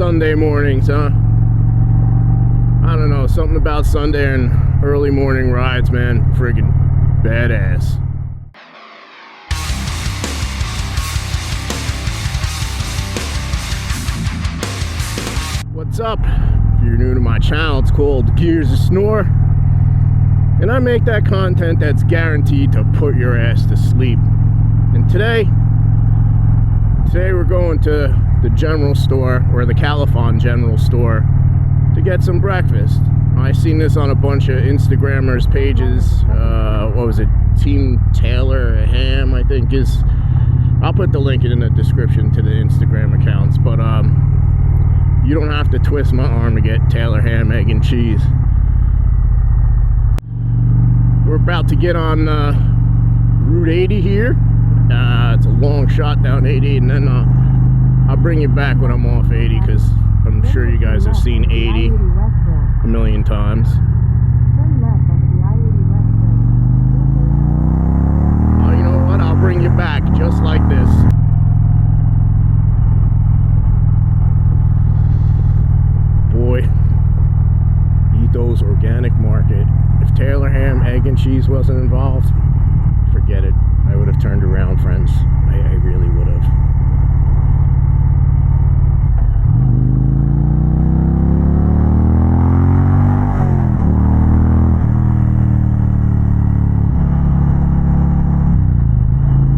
Sunday mornings, huh? I don't know, something about Sunday and early morning rides, man. Friggin' badass. What's up? If you're new to my channel, it's called Gears of Snore. And I make that content that's guaranteed to put your ass to sleep. And today we're going to the general store, or the Califon General Store, to get some breakfast. I seen this on a bunch of Instagrammers pages. What was it? Team Taylor Ham, I think is. I'll put the link in the description to the Instagram accounts. But you don't have to twist my arm to get Taylor Ham, egg, and cheese. We're about to get on Route 80 here. It's a long shot down 80, and then I'll bring you back when I'm off 80, because I'm sure you guys have seen 80 a million times. Oh, you know what? I'll bring you back just like this. Boy, Eto's Organic Market. If Taylor Ham, egg, and cheese wasn't involved, forget it. I would have turned around, friends. I really would have.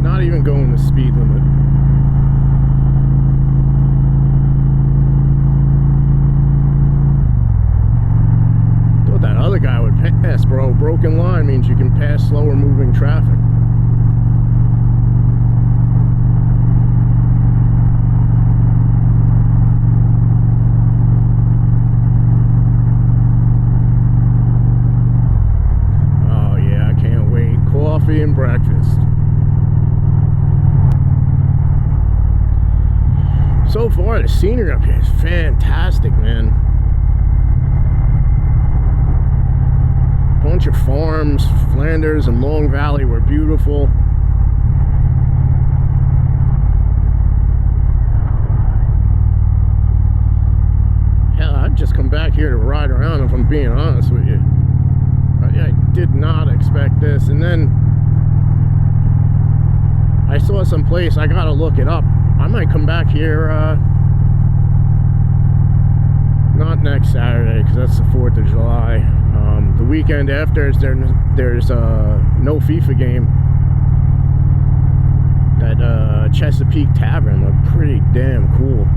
Not even going the speed limit. Thought that other guy would pass, bro. Broken line means you can pass slower moving traffic. Coffee and breakfast. So far, the scenery up here is fantastic, man. Bunch of farms. Flanders and Long Valley were beautiful. Hell, I'd just come back here to ride around, if I'm being honest with you. I did not expect this. And then I saw some place, I gotta look it up. I might come back here, not next Saturday, because that's the 4th of July. The weekend after, there's no FIFA game. That Chesapeake Tavern looked pretty damn cool.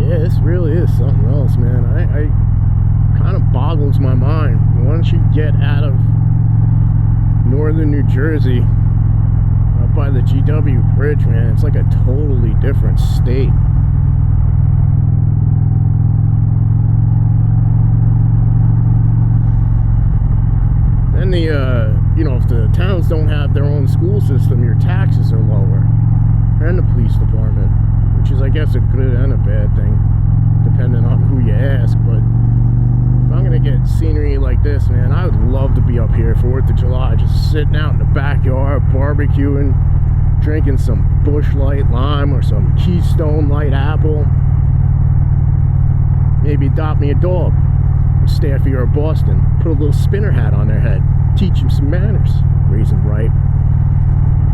This really is something else, man. I kind of boggles my mind. Once you get out of northern New Jersey, up by the GW Bridge, man, it's like a totally different state. Then you know, if the towns don't have their own school system, your taxes are lower, and the police department, which is, I guess, a good and a bad thing, depending on who you ask. But if I'm gonna get scenery like this, man, I would love to be up here 4th of July, just sitting out in the backyard, barbecuing, drinking some Busch Light Lime or some Keystone Light Apple. Maybe adopt me a dog, Staffy or Boston, put a little spinner hat on their head, teach them some manners, raise them right.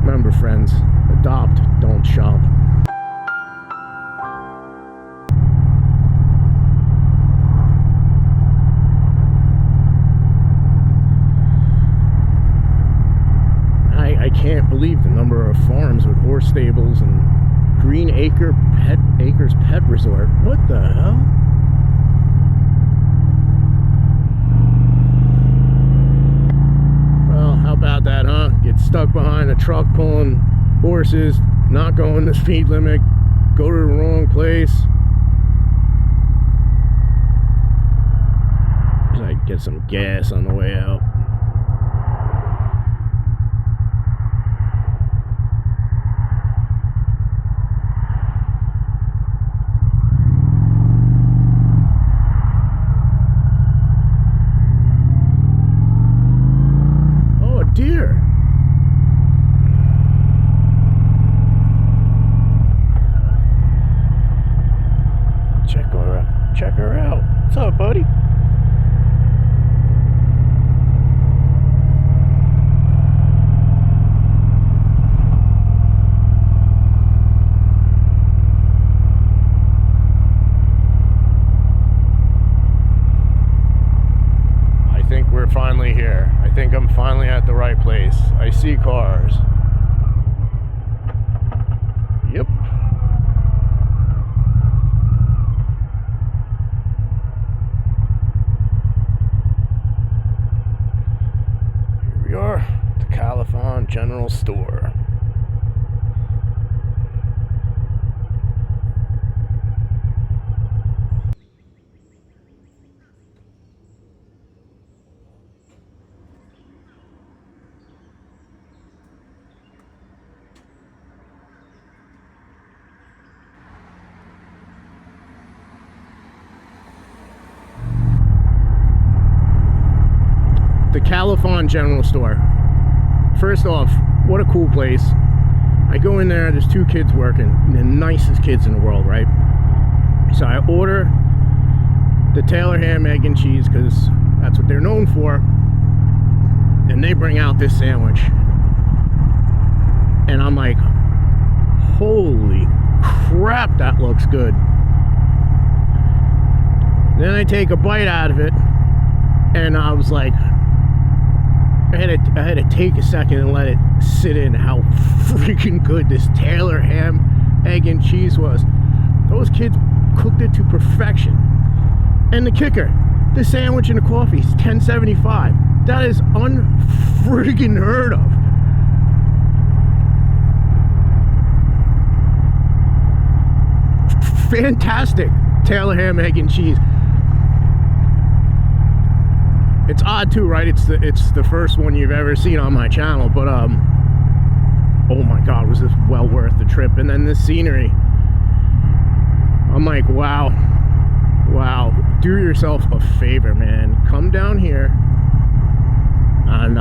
Remember, friends, adopt, don't shop. I can't believe the number of farms with horse stables and Green Acres Pet Resort. What the hell? Well, how about that, huh? Get stuck behind a truck pulling horses, not going the speed limit, go to the wrong place. I get some gas on the way out. we're finally here. I think I'm finally at the right place. I see cars. Yep. Here we are, the Califon General Store. The Califon General Store. First off, what a cool place. I go in there, there's two kids working, the nicest kids in the world, right? So I order the Taylor ham, egg, and cheese because that's what they're known for. And they bring out this sandwich. And I'm like, holy crap, that looks good. Then I take a bite out of it, and I was like, I had to take a second and let it sit in how freaking good this Taylor ham, egg, and cheese was. Those kids cooked it to perfection. And the kicker, the sandwich and the coffee is $10.75. That is unfreaking heard of. Fantastic Taylor ham, egg, and cheese. It's odd too, right? It's the first one you've ever seen on my channel, but oh my god, was this well worth the trip. And then this scenery, I'm like, wow, do yourself a favor, man, come down here and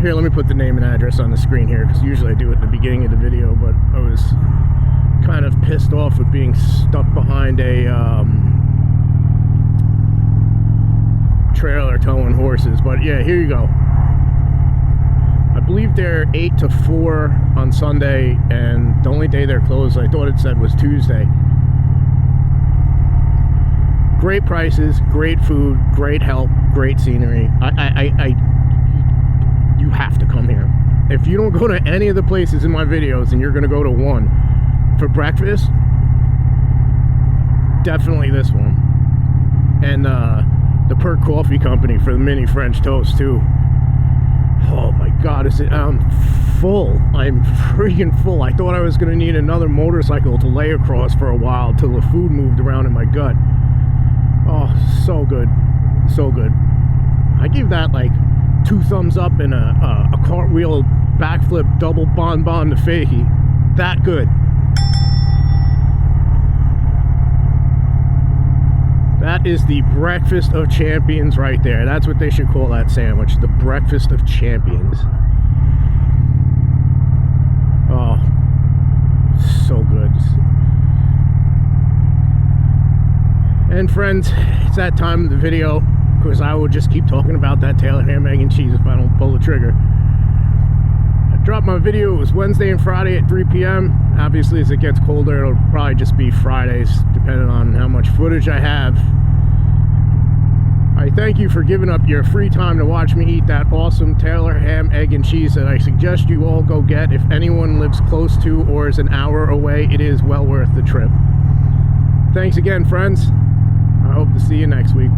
here, let me put the name and address on the screen here, because usually I do it at the beginning of the video, but I was kind of pissed off with being stuck behind a trailer towing horses. But yeah, here you go. I believe they're 8 to 4 on Sunday, and the only day they're closed, I thought it said, was Tuesday. Great prices, great food, great help, great scenery. You have to come here. If you don't go to any of the places in my videos and you're gonna go to one for breakfast, definitely this one. And the Perk Coffee Company for the mini French toast too. Oh my god, I'm full. I'm freaking full. I thought I was gonna need another motorcycle to lay across for a while till the food moved around in my gut. Oh, so good, so good. I give that like 2 thumbs up and a cartwheel backflip double bonbon to fakie. That good. That is the breakfast of champions right there. That's what they should call that sandwich. The breakfast of champions. Oh, so good. And friends, it's that time of the video, because I will just keep talking about that Taylor ham, egg, and cheese if I don't pull the trigger. I dropped my video. It was Wednesday and Friday at 3 p.m. Obviously, as it gets colder, it'll probably just be Fridays, depending on how much footage I have. I thank you for giving up your free time to watch me eat that awesome Taylor ham, egg, and cheese that I suggest you all go get. If anyone lives close to or is an hour away, it is well worth the trip. Thanks again, friends. I hope to see you next week.